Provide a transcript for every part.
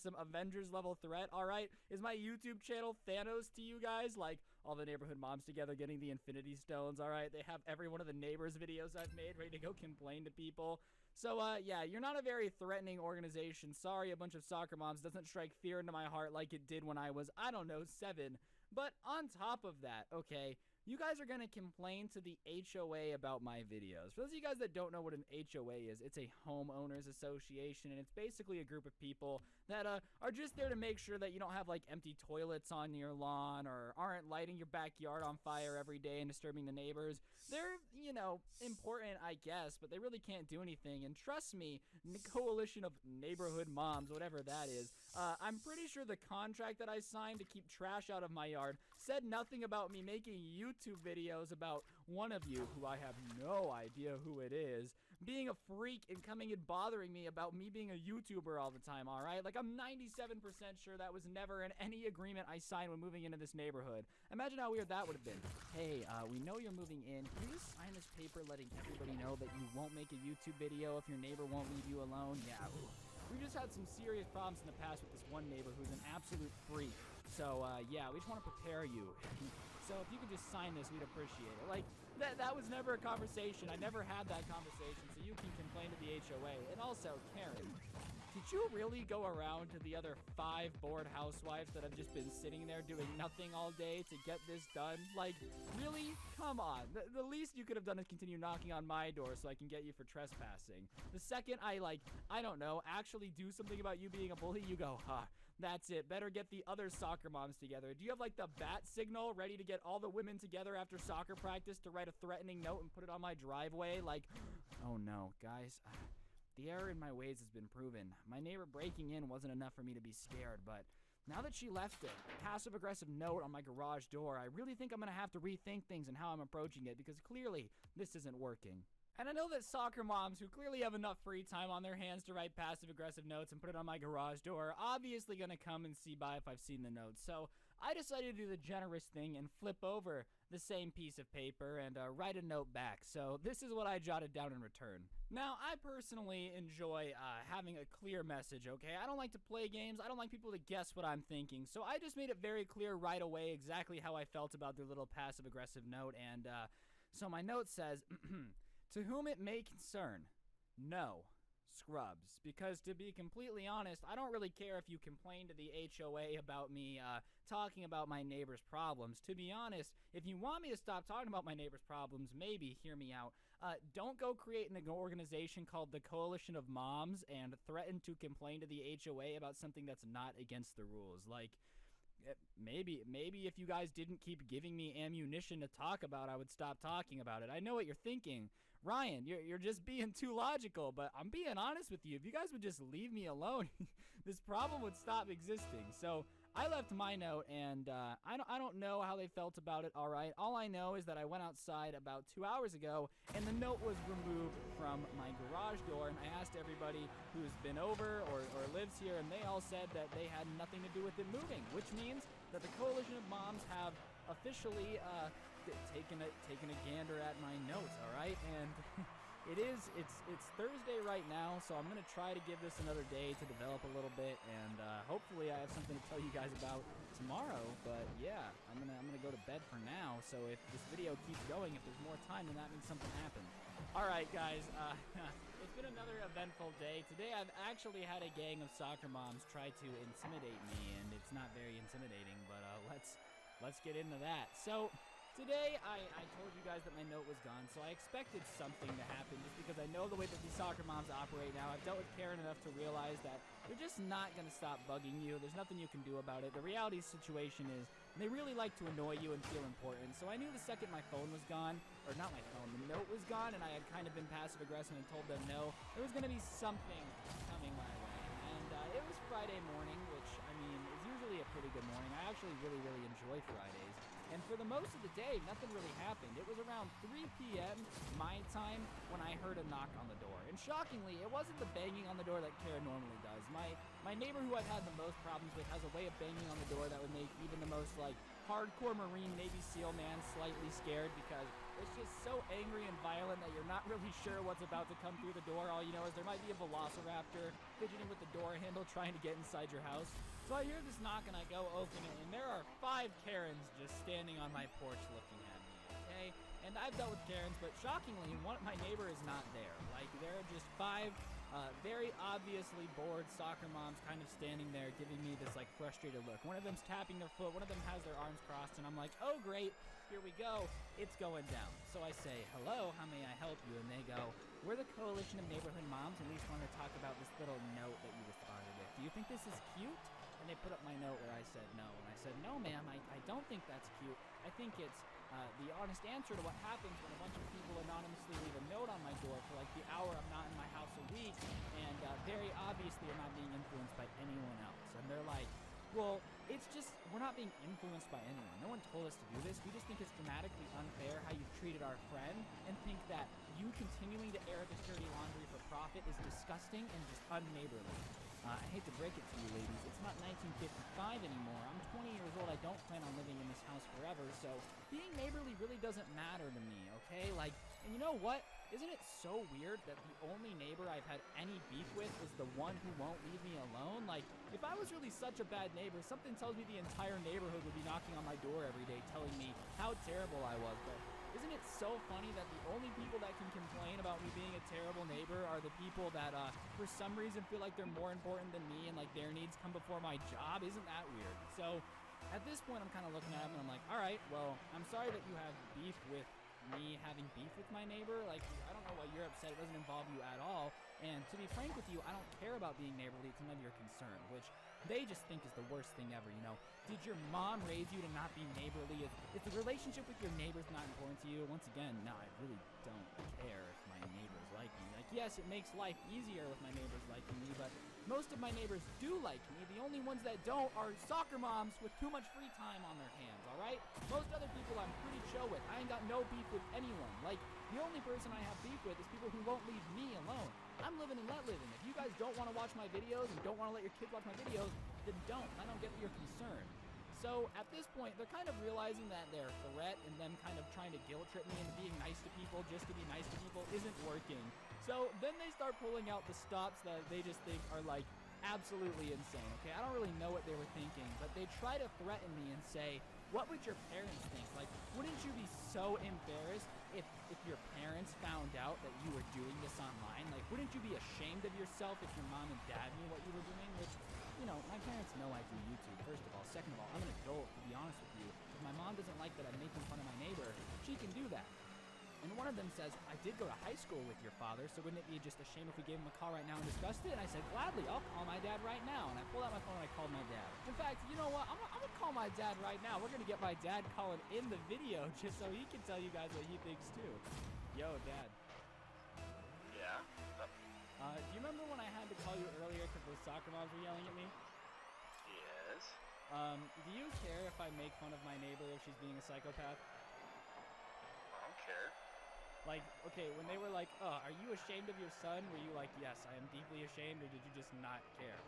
some Avengers level threat, all right? Is my YouTube channel Thanos to you guys? Like, all the neighborhood moms together getting the Infinity Stones, all right? They have every one of the neighbors videos I've made ready to go complain to people. So, yeah, you're not a very threatening organization. Sorry, a bunch of soccer moms doesn't strike fear into my heart like it did when I was, I don't know, 7. But on top of that, okay, you guys are going to complain to the HOA about my videos. For those of you guys that don't know what an HOA is, it's a homeowners association, and it's basically a group of people that are just there to make sure that you don't have, like, empty toilets on your lawn or aren't lighting your backyard on fire every day and disturbing the neighbors. They're, you know, important, I guess, but they really can't do anything. And trust me, coalition of neighborhood moms, whatever that is, I'm pretty sure the contract that I signed to keep trash out of my yard said nothing about me making YouTube videos about one of you, who I have no idea who it is, being a freak and coming and bothering me about me being a YouTuber all the time, alright? Like, I'm 97% sure that was never in any agreement I signed when moving into this neighborhood. Imagine how weird that would have been. Hey, we know you're moving in. Can you just sign this paper letting everybody know that you won't make a YouTube video if your neighbor won't leave you alone? Yeah, we just had some serious problems in the past with this one neighbor who's an absolute freak. So, yeah, we just want to prepare you. So if you could just sign this, we'd appreciate it. Like, that was never a conversation. I never had that conversation, so you can complain to the HOA. And also, Karen, did you really go around to the other 5 bored housewives that have just been sitting there doing nothing all day to get this done? Like, really? Come on. The least you could have done is continue knocking on my door so I can get you for trespassing. The second I don't know, actually do something about you being a bully, you go, that's it. Better get the other soccer moms together. Do you have, like, the bat signal ready to get all the women together after soccer practice to write a threatening note and put it on my driveway? Like, oh no, guys. The error in my ways has been proven. My neighbor breaking in wasn't enough for me to be scared, but now that she left a passive-aggressive note on my garage door, I really think I'm going to have to rethink things and how I'm approaching it, because clearly this isn't working. And I know that soccer moms who clearly have enough free time on their hands to write passive-aggressive notes and put it on my garage door are obviously going to come and see by if I've seen the notes. So I decided to do the generous thing and flip over the same piece of paper and write a note back. So this is what I jotted down in return. Now, I personally enjoy having a clear message, okay? I don't like to play games. I don't like people to guess what I'm thinking. So I just made it very clear right away exactly how I felt about their little passive-aggressive note. And so my note says, to whom it may concern, no scrubs. Because to be completely honest, I don't really care if you complain to the HOA about me talking about my neighbor's problems. To be honest, if you want me to stop talking about my neighbor's problems, maybe hear me out. Don't go create an organization called the Coalition of Moms and threaten to complain to the HOA about something that's not against the rules. Like, maybe if you guys didn't keep giving me ammunition to talk about, I would stop talking about it. I know what you're thinking. Ryan, you're just being too logical, but I'm being honest with you. If you guys would just leave me alone, this problem would stop existing. So I left my note, and I don't know how they felt about it, all right? All I know is that I went outside about 2 hours ago, and the note was removed from my garage door, and I asked everybody who's been over or lives here, and they all said that they had nothing to do with it moving, which means that the Coalition of Moms have officially taken a gander at my notes, all right? And it's Thursday right now, so I'm gonna try to give this another day to develop a little bit, and hopefully I have something to tell you guys about tomorrow. But yeah, I'm gonna go to bed for now. So if this video keeps going, if there's more time, then that means something happened. All right, guys, it's been another eventful day. Today I've actually had a gang of soccer moms try to intimidate me, and it's not very intimidating. But let's get into that. So today, I told you guys that my note was gone, so I expected something to happen just because I know the way that these soccer moms operate now. I've dealt with Karen enough to realize that they're just not going to stop bugging you. There's nothing you can do about it. The reality situation is they really like to annoy you and feel important, so I knew the second my phone was gone, or not my phone, the note was gone, and I had kind of been passive-aggressive and told them no, there was going to be something coming my way. And it was Friday morning, which, I mean, is usually a pretty good morning. I actually really enjoy Fridays. And for the most of the day, nothing really happened. It was around 3 p.m. my time when I heard a knock on the door. And shockingly, it wasn't the banging on the door that Kara normally does. My neighbor who I've had the most problems with has a way of banging on the door that would make even the most, like, hardcore Marine Navy SEAL man slightly scared, because it's just so angry and violent that you're not really sure what's about to come through the door. All you know is there might be a velociraptor fidgeting with the door handle trying to get inside your house. So I hear this knock and I go open it, and there are 5 Karens just standing on my porch looking at me, okay? And I've dealt with Karens, but shockingly, my neighbor is not there. Like, there are just 5 very obviously bored soccer moms kind of standing there giving me this, like, frustrated look. One of them's tapping their foot, one of them has their arms crossed, and I'm like, oh, great, here we go. It's going down. So I say, hello, how may I help you? And they go, we're the Coalition of Neighborhood Moms, and we just want to talk about this little note that you responded with. Do you think this is cute? And they put up my note where I said no. And I said, no, ma'am, I don't think that's cute. I think it's the honest answer to what happens when a bunch of people anonymously leave a note on my door for like the hour I'm not in my house a week, and very obviously are not being influenced by anyone else. And they're like, well, it's just, we're not being influenced by anyone. No one told us to do this. We just think it's dramatically unfair how you've treated our friend, and think that you continuing to air this dirty laundry for profit is disgusting and just unneighborly. I hate to break it to you ladies, it's not 1955 anymore. I'm 20 years old, I don't plan on living in this house forever, so being neighborly really doesn't matter to me, okay? Like, and you know what? Isn't it so weird that the only neighbor I've had any beef with is the one who won't leave me alone? Like, if I was really such a bad neighbor, something tells me the entire neighborhood would be knocking on my door every day telling me how terrible I was, but isn't it so funny that the only people that can complain about me being a terrible neighbor are the people that, for some reason feel like they're more important than me and, like, their needs come before my job? Isn't that weird? So, at this point, I'm kind of looking at them and I'm like, all right, well, I'm sorry that you have beef with me having beef with my neighbor. Like, I don't know why you're upset. It doesn't involve you at all. And to be frank with you, I don't care about being neighborly. It's none of your concern, which they just think is the worst thing ever, you know? Did your mom raise you to not be neighborly? Is the relationship with your neighbors not important to you? Once again, no, I really don't care if my neighbors like me. Like, yes, it makes life easier with my neighbors liking me, but most of my neighbors do like me. The only ones that don't are soccer moms with too much free time on their hands, alright? Most other people I'm pretty chill with. I ain't got no beef with anyone. Like, the only person I have beef with is people who won't leave me alone. I'm living and let living. If you guys don't want to watch my videos and don't want to let your kids watch my videos, then don't. I don't get your concern. So at this point, they're kind of realizing that their threat and them kind of trying to guilt trip me into being nice to people just to be nice to people isn't working. So then they start pulling out the stops that they just think are like absolutely insane, okay? I don't really know what they were thinking, but they try to threaten me and say, what would your parents think? Like, wouldn't you be so embarrassed if your parents found out that you were doing this online? Like, wouldn't you be ashamed of yourself if your mom and dad knew what you were doing? Which, you know, my parents know I do YouTube, first of all. Second of all, I'm an adult, to be honest with you. If my mom doesn't like that I'm making fun of my neighbor, she can do that. And one of them says, I did go to high school with your father, so wouldn't it be just a shame if we gave him a call right now and discussed it? And I said, gladly, I'll call my dad right now. And I pulled out my phone and I called my dad. In fact, you know what? I'm gonna call my dad right now. We're gonna get my dad calling in the video just so he can tell you guys what he thinks too. Yo, Dad. Yeah? Do you remember when I had to call you earlier because those soccer moms were yelling at me? Yes? Do you care if I make fun of my neighbor if she's being a psychopath? I don't care. Like, okay, when they were like, are you ashamed of your son? Were you like, yes, I am deeply ashamed, or did you just not care?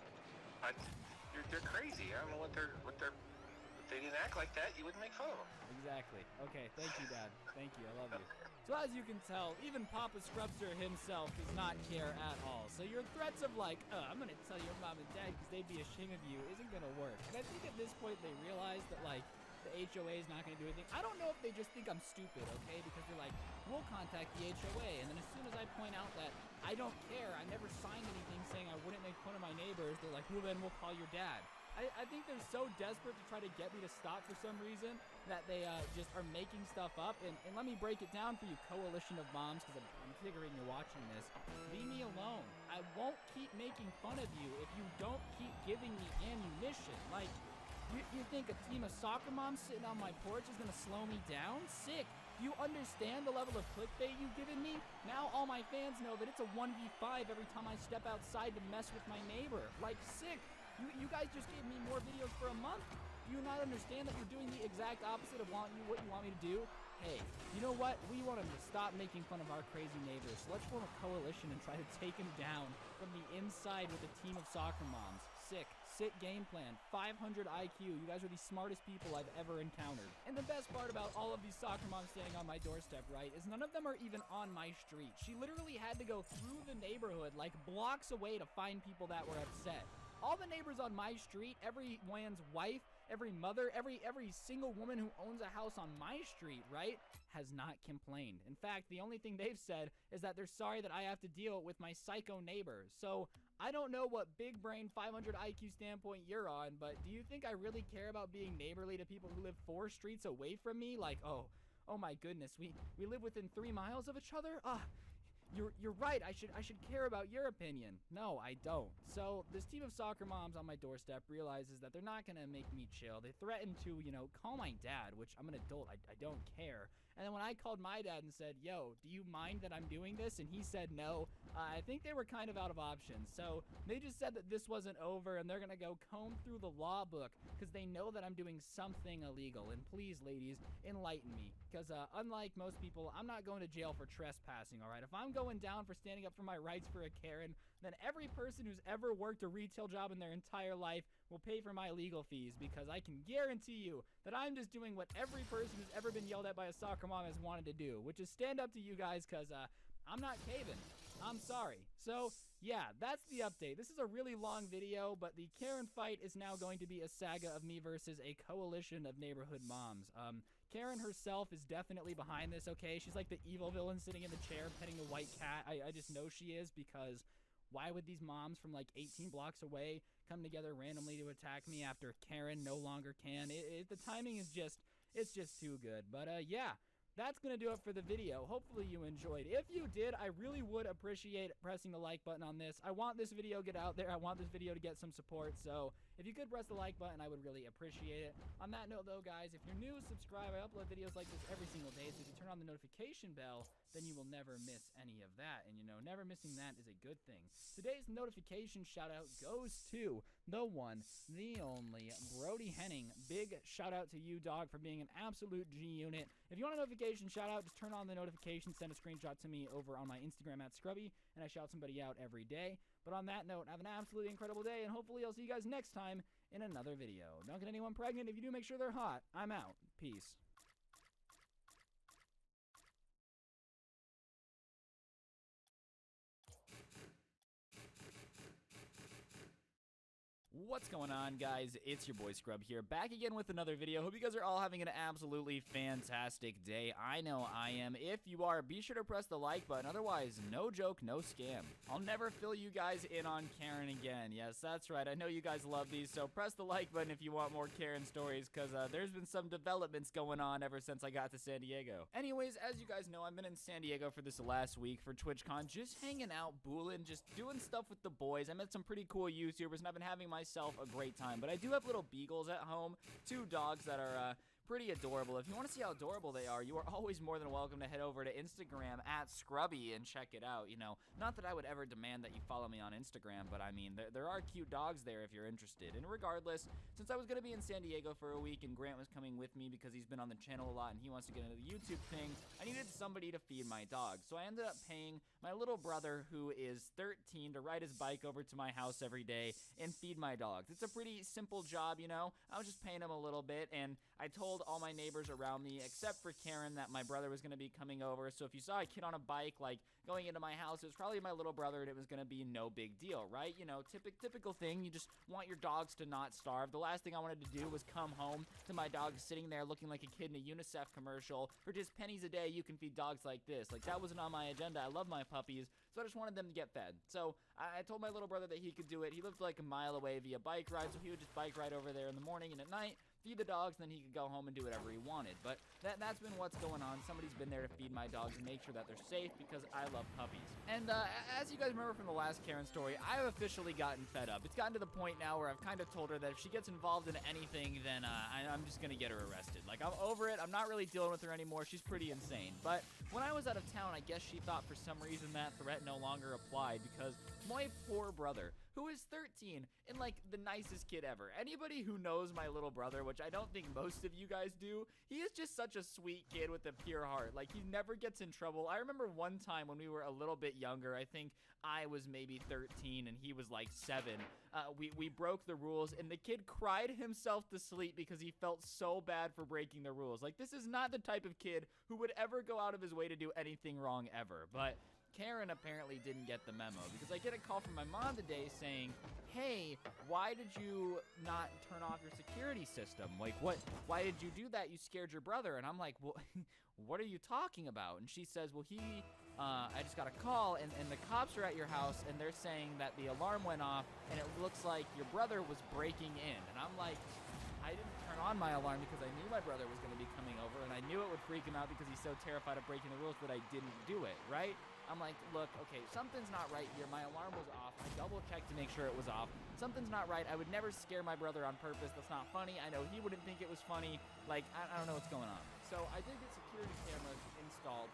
They're crazy. I don't know what they're. If they didn't act like that, you wouldn't make fun of them. Exactly. Okay, thank you, Dad. Thank you, I love you. So as you can tell, even Papa Scrubster himself does not care at all. So your threats of like, I'm gonna tell your mom and dad because they'd be ashamed of you isn't gonna work. And I think at this point they realize that like, the HOA is not going to do anything. I don't know if they just think I'm stupid, okay? Because they're like, we'll contact the HOA. And then as soon as I point out that I don't care, I never signed anything saying I wouldn't make fun of my neighbors, they're like, well, then we'll call your dad. I think they're so desperate to try to get me to stop for some reason that they just are making stuff up. And let me break it down for you, Coalition of Moms, because I'm figuring you're watching this. Leave me alone. I won't keep making fun of you if you don't keep giving me ammunition. Like, you think a team of soccer moms sitting on my porch is gonna slow me down? Sick. Do you understand the level of clickbait you've given me? Now all my fans know that it's a 1v5 every time I step outside to mess with my neighbor. Like, sick. You guys just gave me more videos for a month. Do you not understand that you're doing the exact opposite of what you want me to do? Hey, you know what? We want him to stop making fun of our crazy neighbors. So let's form a coalition and try to take him down from the inside with a team of soccer moms. Sick. sick game plan, 500 IQ. You guys are the smartest people I've ever encountered. And the best part about all of these soccer moms standing on my doorstep, right, is none of them are even on my street. She literally had to go through the neighborhood, like blocks away, to find people that were upset. All the neighbors on my street, every man's wife, every mother, every single woman who owns a house on my street, right, has not complained. In fact, the only thing they've said is that they're sorry that I have to deal with my psycho neighbor. So I don't know what big brain 500 IQ standpoint you're on, but do you think I really care about being neighborly to people who live 4 streets away from me? Like, oh my goodness, we live within 3 miles of each other? You're right. I should care about your opinion. No, I don't. So this team of soccer moms on my doorstep realizes that they're not gonna make me chill. They threaten to, call my dad, which I'm an adult. I don't care. And then when I called my dad and said, yo, do you mind that I'm doing this? And he said no, I think they were kind of out of options. So they just said that this wasn't over and they're gonna go comb through the law book because they know that I'm doing something illegal. And please, ladies, enlighten me. Because unlike most people, I'm not going to jail for trespassing, all right? If I'm going down for standing up for my rights for a Karen, then every person who's ever worked a retail job in their entire life will pay for my legal fees, because I can guarantee you that I'm just doing what every person who's ever been yelled at by a soccer mom has wanted to do, which is stand up to you guys, because I'm not caving. I'm sorry. So, yeah, that's the update. This is a really long video, but the Karen fight is now going to be a saga of me versus a coalition of neighborhood moms. Karen herself is definitely behind this, okay? She's like the evil villain sitting in the chair petting the white cat. I just know she is, because why would these moms from like 18 blocks away come together randomly to attack me after Karen no longer can? The timing is it's just too good. But yeah, that's going to do it for the video. Hopefully you enjoyed. If you did, I really would appreciate pressing the like button on this. I want this video to get out there. I want this video to get some support. So if you could press the like button, I would really appreciate it. On that note, though, guys, if you're new, subscribe. I upload videos like this every single day. So if you turn on the notification bell, then you will never miss any of that. And, never missing that is a good thing. Today's notification shout out goes to the one, the only, Brody Henning. Big shout out to you, dog, for being an absolute G unit. If you want a notification shout out, just turn on the notification, send a screenshot to me over on my Instagram at Scrubby, and I shout somebody out every day. But on that note, have an absolutely incredible day, and hopefully I'll see you guys next time in another video. Don't get anyone pregnant. If you do, make sure they're hot. I'm out. Peace. What's going on, guys? It's your boy Scrub here, back again with another video. Hope you guys are all having an absolutely fantastic day. I know I am. If you are, be sure to press the like button. Otherwise, no joke, no scam. I'll never fill you guys in on Karen again. Yes, that's right. I know you guys love these, so press the like button if you want more Karen stories, because there's been some developments going on ever since I got to San Diego. Anyways, as you guys know, I've been in San Diego for this last week for TwitchCon, just hanging out, booling, just doing stuff with the boys. I met some pretty cool YouTubers, and I've been having myself a great time. But I do have little beagles at home, 2 dogs that are pretty adorable. If you want to see how adorable they are, you are always more than welcome to head over to Instagram at Scrubby and check it out. Not that I would ever demand that you follow me on Instagram, but I mean, there are cute dogs there if you're interested. And regardless, since I was going to be in San Diego for a week and Grant was coming with me because he's been on the channel a lot and he wants to get into the YouTube thing, I needed somebody to feed my dogs. So I ended up paying my little brother, who is 13, to ride his bike over to my house every day and feed my dogs. It's a pretty simple job, I was just paying him a little bit, and I told all my neighbors around me, except for Karen, that my brother was going to be coming over. So if you saw a kid on a bike, like, going into my house, it was probably my little brother, and it was going to be no big deal, right? Typical thing. You just want your dogs to not starve. The last thing I wanted to do was come home to my dog sitting there looking like a kid in a UNICEF commercial. For just pennies a day, you can feed dogs like this. Like, that wasn't on my agenda. I love my puppies, so I just wanted them to get fed. So I told my little brother that he could do it. He lived like a mile away via bike ride, so he would just bike ride over there in the morning and at night, feed the dogs, and then he could go home and do whatever he wanted. But that's been what's going on. Somebody's been there to feed my dogs and make sure that they're safe, because I love puppies. And as you guys remember from the last Karen story, I've officially gotten fed up. It's gotten to the point now where I've kind of told her that if she gets involved in anything, then I'm just gonna get her arrested. Like, I'm over it. I'm not really dealing with her anymore. She's pretty insane. But when I was out of town, I guess she thought for some reason that threat no longer applied, because my poor brother, who is 13 and like the nicest kid ever. Anybody who knows my little brother, which I don't think most of you guys do, he is just such a sweet kid with a pure heart. Like, he never gets in trouble. I remember one time when we were a little bit younger, I think I was maybe 13 and he was like 7. We broke the rules and the kid cried himself to sleep because he felt so bad for breaking the rules. Like, this is not the type of kid who would ever go out of his way to do anything wrong ever. But Karen apparently didn't get the memo because I get a call from my mom today saying, hey, why did you not turn off your security system? Like, why did you do that? You scared your brother. And I'm like, well, what are you talking about? And she says, well, I just got a call and the cops are at your house and they're saying that the alarm went off and it looks like your brother was breaking in. And I'm like, I didn't turn on my alarm because I knew my brother was going to be coming over and I knew it would freak him out because he's so terrified of breaking the rules that I didn't do it, right? I'm like, look, okay, something's not right here. My alarm was off. I double-checked to make sure it was off. Something's not right. I would never scare my brother on purpose. That's not funny. I know he wouldn't think it was funny. Like, I don't know what's going on. So I did get security cameras installed,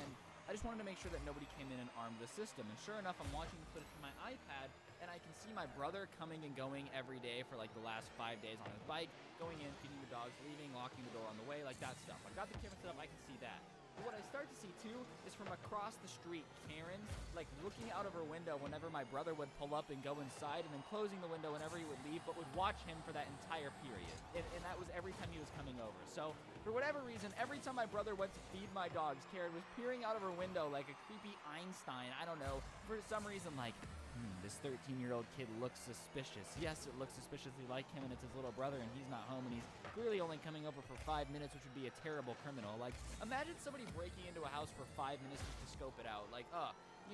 and I just wanted to make sure that nobody came in and armed the system. And sure enough, I'm watching the footage from my iPad, and I can see my brother coming and going every day for like the last 5 days on his bike, going in, feeding the dogs, leaving, locking the door on the way, like that stuff. I've got the camera set up. I can see that. But what I start to see too is from across the street, Karen, like looking out of her window whenever my brother would pull up and go inside, and then closing the window whenever he would leave, but would watch him for that entire period. And that was every time he was coming over. So for whatever reason, every time my brother went to feed my dogs, Karen was peering out of her window like a creepy Einstein. I don't know. For some reason, like, this 13-year-old kid looks suspicious. Yes, it looks suspiciously like him, and it's his little brother, and he's not home, and he's clearly only coming over for 5 minutes, which would be a terrible criminal. Like, imagine somebody breaking into a house for 5 minutes just to scope it out. Like,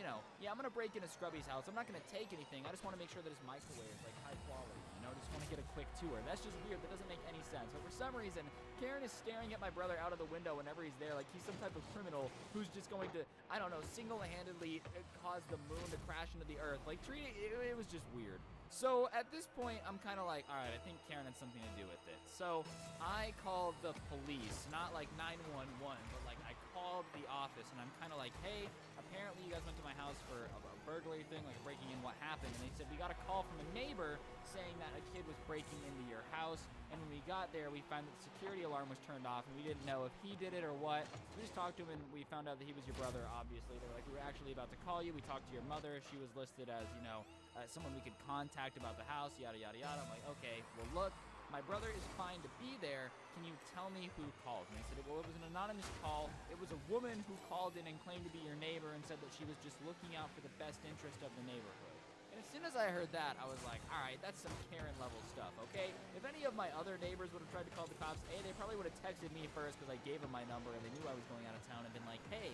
you know, yeah, I'm gonna break into Scrubby's house. I'm not gonna take anything. I just want to make sure that his microwave is like high quality. You know, just want to get a quick tour. That's just weird. That doesn't make any sense. But for some reason, Karen is staring at my brother out of the window whenever he's there, like he's some type of criminal who's just going to, I don't know, single-handedly cause the moon to crash into the earth. Like, it was just weird. So at this point, I'm kind of like, all right, I think Karen had something to do with it. So I called the police, not like 911, but like I called the office, and I'm kind of like, hey, apparently you guys went to my house for a burglary thing, like breaking in, what happened? And they said, we got a call from a neighbor saying that a kid was breaking into your house. And when we got there, we found that the security alarm was turned off, and we didn't know if he did it or what. We just talked to him, and we found out that he was your brother, obviously. They're like, we were actually about to call you. We talked to your mother. She was listed as, you know, someone we could contact about the house, yada, yada, yada. I'm like, okay, well, look, my brother is fine to be there. Can you tell me who called? And they said, well, it was an anonymous call. It was a woman who called in and claimed to be your neighbor and said that she was just looking out for the best interest of the neighborhood. And as soon as I heard that, I was like, all right, that's some Karen-level stuff, okay? If any of my other neighbors would have tried to call the cops, A, they probably would have texted me first because I gave them my number and they knew I was going out of town, and been like, hey,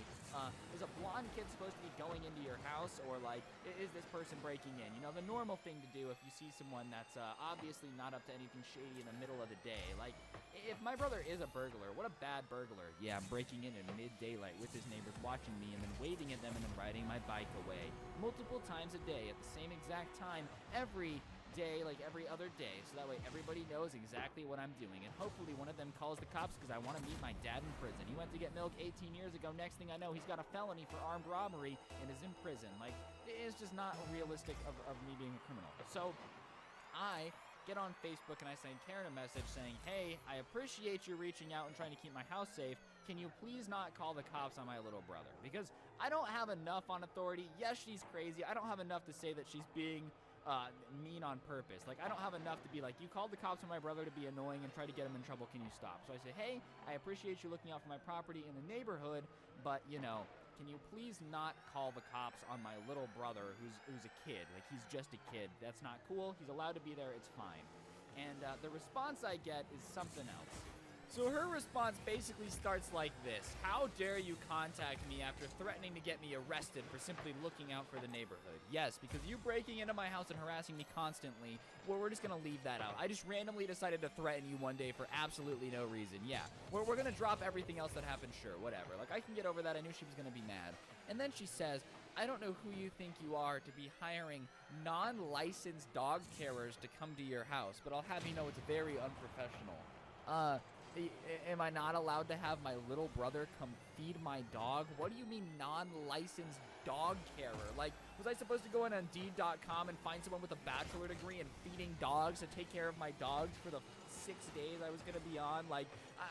is a blonde kid supposed to be going into your house? Or, like, is this person breaking in? You know, the normal thing to do if you see someone that's obviously not up to anything shady in the middle of the day. Like, if my brother is a burglar, what a bad burglar. Yeah, I'm breaking in mid-daylight with his neighbors watching me and then waving at them and then riding my bike away multiple times a day at the same exact time every day, like every other day, so that way everybody knows exactly what I'm doing. And hopefully one of them calls the cops because I want to meet my dad in prison. He went to get milk 18 years ago. Next thing I know, he's got a felony for armed robbery and is in prison. Like, it's just not realistic of me being a criminal. So I get on Facebook and I send Karen a message saying, hey, I appreciate you reaching out and trying to keep my house safe. Can you please not call the cops on my little brother? Because I don't have enough on authority. Yes, she's crazy. I don't have enough to say that she's being mean on purpose. Like, I don't have enough to be like, you called the cops on my brother to be annoying and try to get him in trouble. Can you stop? So I say, hey, I appreciate you looking out for my property in the neighborhood, but, you know, can you please not call the cops on my little brother who's a kid? Like, he's just a kid. That's not cool. He's allowed to be there. It's fine. And the response I get is something else. So her response basically starts like this. How dare you contact me after threatening to get me arrested for simply looking out for the neighborhood? Yes, because you breaking into my house and harassing me constantly, well, we're just going to leave that out. I just randomly decided to threaten you one day for absolutely no reason. Yeah, we're going to drop everything else that happened, sure, whatever. Like, I can get over that. I knew she was going to be mad. And then she says, I don't know who you think you are to be hiring non-licensed dog carers to come to your house, but I'll have you know it's very unprofessional. Am I not allowed to have my little brother come feed my dog? What do you mean non-licensed dog carer? Like, was I supposed to go on Indeed.com and find someone with a bachelor degree in feeding dogs to take care of my dogs for the 6 days I was going to be on? Like,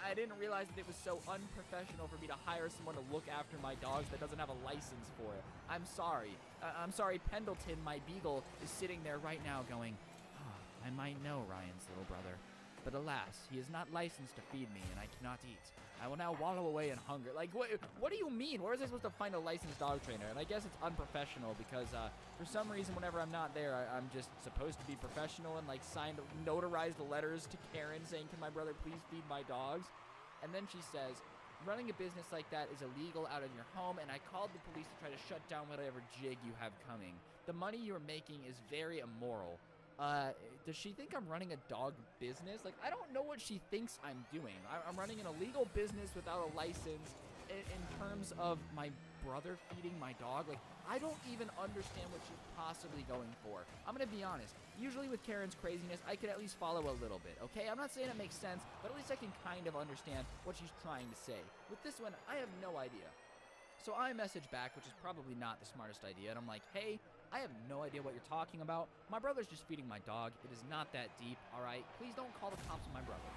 I didn't realize that it was so unprofessional for me to hire someone to look after my dogs that doesn't have a license for it. I'm sorry. I'm sorry, Pendleton, my beagle, is sitting there right now going, I might know Ryan's little brother, but alas, he is not licensed to feed me, and I cannot eat. I will now wallow away in hunger. Like, what do you mean? Where was I supposed to find a licensed dog trainer? And I guess it's unprofessional because, for some reason, whenever I'm not there, I'm just supposed to be professional and, like, notarized letters to Karen saying, can my brother please feed my dogs? And then she says, running a business like that is illegal out in your home, and I called the police to try to shut down whatever jig you have coming. The money you're making is very immoral. Does she think I'm running a dog business? Like, I don't know what she thinks I'm doing. I'm running an illegal business without a license in terms of my brother feeding my dog. Like, I don't even understand what she's possibly going for. I'm gonna be honest. Usually with Karen's craziness, I could at least follow a little bit, okay? I'm not saying it makes sense, but at least I can kind of understand what she's trying to say. With this one, I have no idea. So I message back, which is probably not the smartest idea, and I'm like, hey, I have no idea what you're talking about. My brother's just feeding my dog. It is not that deep, all right? Please don't call the cops on my brother.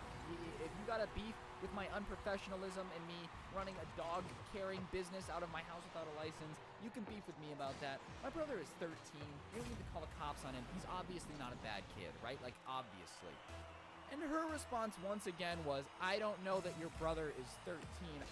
If you got a beef with my unprofessionalism and me running a dog-carrying business out of my house without a license, you can beef with me about that. My brother is 13. You don't need to call the cops on him. He's obviously not a bad kid, right? Like, obviously. And her response once again was, I don't know that your brother is 13.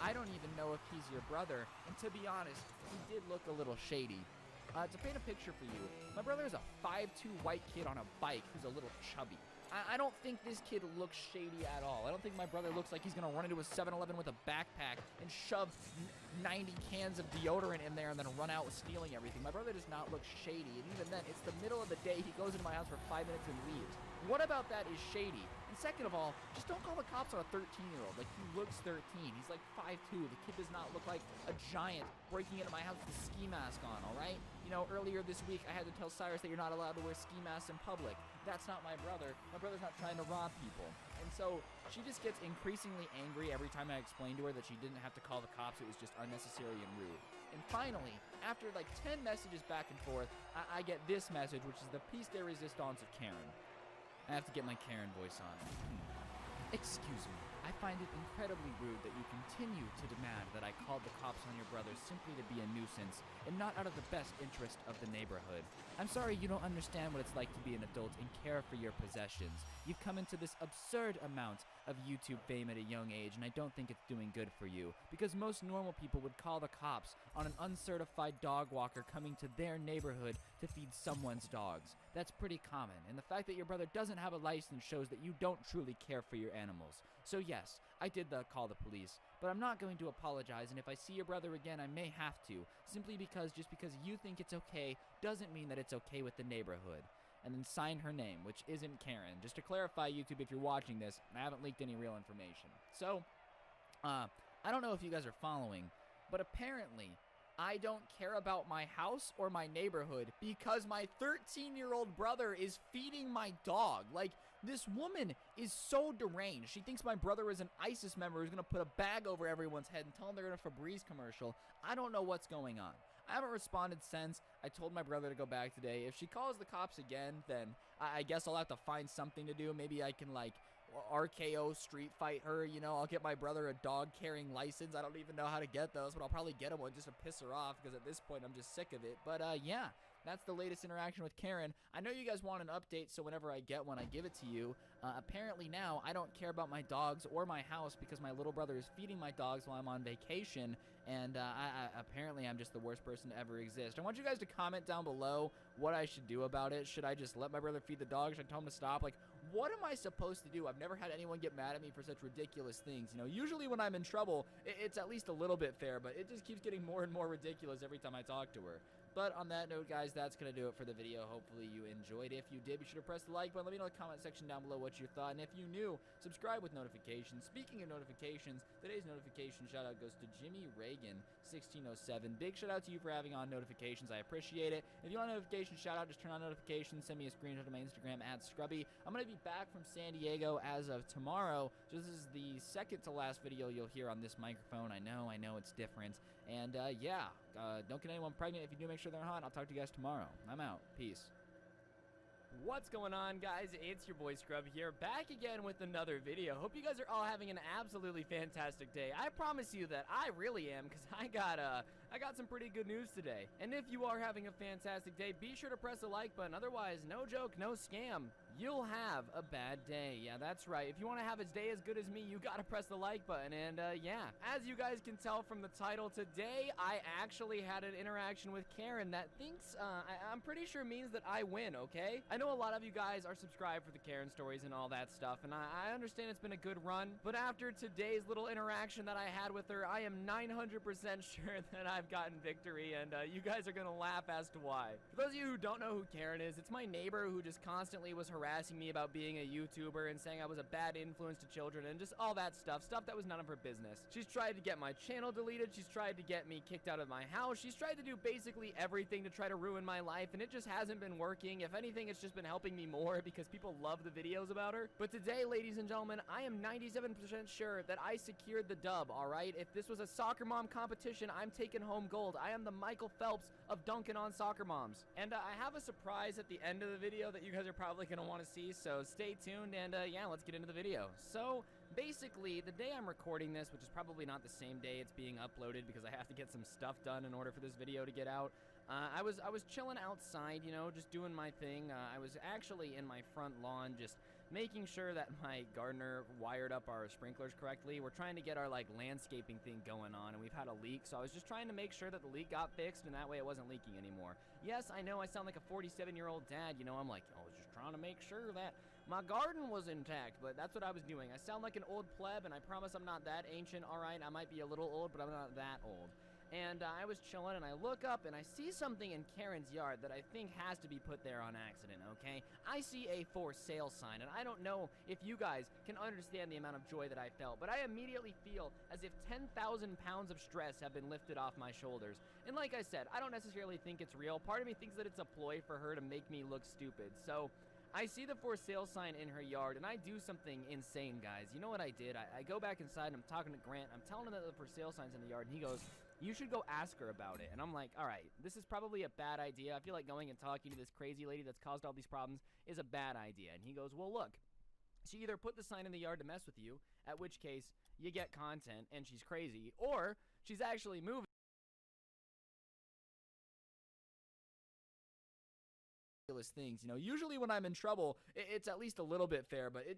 I don't even know if he's your brother. And to be honest, he did look a little shady. To paint a picture for you, my brother is a 5'2" white kid on a bike who's a little chubby. I don't think this kid looks shady at all. I don't think my brother looks like he's going to run into a 7-Eleven with a backpack and shove 90 cans of deodorant in there and then run out with stealing everything. My brother does not look shady, and even then, it's the middle of the day. He goes into my house for 5 minutes and leaves. What about that is shady? And second of all, just don't call the cops on a 13-year-old. Like, he looks 13. He's like 5'2". The kid does not look like a giant breaking into my house with a ski mask on, all right? You know, earlier this week, I had to tell Cyrus that you're not allowed to wear ski masks in public. That's not my brother. My brother's not trying to rob people. And so she just gets increasingly angry every time I explain to her that she didn't have to call the cops. It was just unnecessary and rude. And finally, after like 10 messages back and forth, I get this message, which is the piece de resistance of Karen. I have to get my Karen voice on. Excuse me. I find it incredibly rude that you continue to demand that I call the cops on your brother simply to be a nuisance and not out of the best interest of the neighborhood. I'm sorry you don't understand what it's like to be an adult and care for your possessions. You've come into this absurd amount of YouTube fame at a young age, and I don't think it's doing good for you, because most normal people would call the cops on an uncertified dog walker coming to their neighborhood to feed someone's dogs. That's pretty common, and the fact that your brother doesn't have a license shows that you don't truly care for your animals. So yes, I did call the police, but I'm not going to apologize, and if I see your brother again, I may have to, simply because just because you think it's okay doesn't mean that it's okay with the neighborhood. And then sign her name, which isn't Karen. Just to clarify, YouTube, if you're watching this, I haven't leaked any real information. So, I don't know if you guys are following, but apparently, I don't care about my house or my neighborhood because my 13-year-old brother is feeding my dog. Like, this woman is so deranged. She thinks my brother is an ISIS member who's going to put a bag over everyone's head and tell them they're in a Febreze commercial. I don't know what's going on. I haven't responded since. I told my brother to go back today. If she calls the cops again, then I guess I'll have to find something to do. Maybe I can, like, RKO street fight her, you know. I'll get my brother a dog-carrying license. I don't even know how to get those, but I'll probably get him one just to piss her off because at this point I'm just sick of it. But, yeah. That's the latest interaction with Karen. I know you guys want an update, so whenever I get one, I give it to you. Apparently now, I don't care about my dogs or my house because my little brother is feeding my dogs while I'm on vacation, and apparently I'm just the worst person to ever exist. I want you guys to comment down below what I should do about it. Should I just let my brother feed the dogs? Should I tell him to stop? Like, what am I supposed to do? I've never had anyone get mad at me for such ridiculous things. You know, usually when I'm in trouble, it's at least a little bit fair, but it just keeps getting more and more ridiculous every time I talk to her. But on that note, guys, that's going to do it for the video. Hopefully you enjoyed. If you did, be sure to press the like button. Let me know in the comment section down below what you thought. And if you new, subscribe with notifications. Speaking of notifications, today's notification shout out goes to Jimmy Reagan 1607. Big shout out to you for having on notifications. I appreciate it. If you want a notification shout out, just turn on notifications. Send me a screenshot of my Instagram @Scrubby. I'm going to be back from San Diego as of tomorrow. So this is the second to last video you'll hear on this microphone. I know it's different. And yeah, don't get anyone pregnant. If you do, make sure they're hot. I'll talk to you guys tomorrow. I'm out. Peace. What's going on, guys? It's your boy Scrub here, back again with another video. Hope you guys are all having an absolutely fantastic day. I promise you that I really am, because I got some pretty good news today. And if you are having a fantastic day, be sure to press the like button. Otherwise, no joke, no scam, you'll have a bad day. Yeah, that's right. If you want to have a day as good as me, you gotta press the like button. And yeah, as you guys can tell from the title, today I actually had an interaction with Karen that thinks, I'm pretty sure means that I win, okay? I know a lot of you guys are subscribed for the Karen stories and all that stuff, and I understand it's been a good run, but after today's little interaction that I had with her, I am 900% sure that I've gotten victory, and you guys are gonna laugh as to why. For those of you who don't know who Karen is, it's my neighbor who just constantly was harassing me about being a YouTuber and saying I was a bad influence to children and just all that stuff that was none of her business. She's tried to get my channel deleted, she's tried to get me kicked out of my house, she's tried to do basically everything to try to ruin my life, and it just hasn't been working. If anything, it's just been helping me more because people love the videos about her. But today, ladies and gentlemen, I am 97% sure that I secured the dub, alright? If this was a soccer mom competition, I'm taking home gold. I am the Michael Phelps of dunking on soccer moms. And I have a surprise at the end of the video that you guys are probably going to want to see, so stay tuned, and yeah, let's get into the video. So, basically, the day I'm recording this, which is probably not the same day it's being uploaded because I have to get some stuff done in order for this video to get out, I was chilling outside, you know, just doing my thing. I was actually in my front lawn just making sure that my gardener wired up our sprinklers correctly. We're trying to get our, like, landscaping thing going on, and we've had a leak, so I was just trying to make sure that the leak got fixed, and that way it wasn't leaking anymore. Yes, I know I sound like a 47-year-old dad, you know, I'm like, I was just trying to make sure that my garden was intact, but that's what I was doing. I sound like an old pleb, and I promise I'm not that ancient, alright? I might be a little old, but I'm not that old. And I was chilling, and I look up, and I see something in Karen's yard that I think has to be put there on accident, okay? I see a for sale sign, and I don't know if you guys can understand the amount of joy that I felt, but I immediately feel as if 10,000 pounds of stress have been lifted off my shoulders. And like I said, I don't necessarily think it's real. Part of me thinks that it's a ploy for her to make me look stupid. So I see the for sale sign in her yard, and I do something insane, guys. You know what I did? I go back inside, and I'm talking to Grant. I'm telling him that the for sale sign's in the yard, and he goes, you should go ask her about it. And I'm like, all right, this is probably a bad idea. I feel like going and talking to this crazy lady that's caused all these problems is a bad idea. And he goes, well, look, she either put the sign in the yard to mess with you, at which case you get content and she's crazy, or she's actually moving things. You know, usually when I'm in trouble, it's at least a little bit fair, but it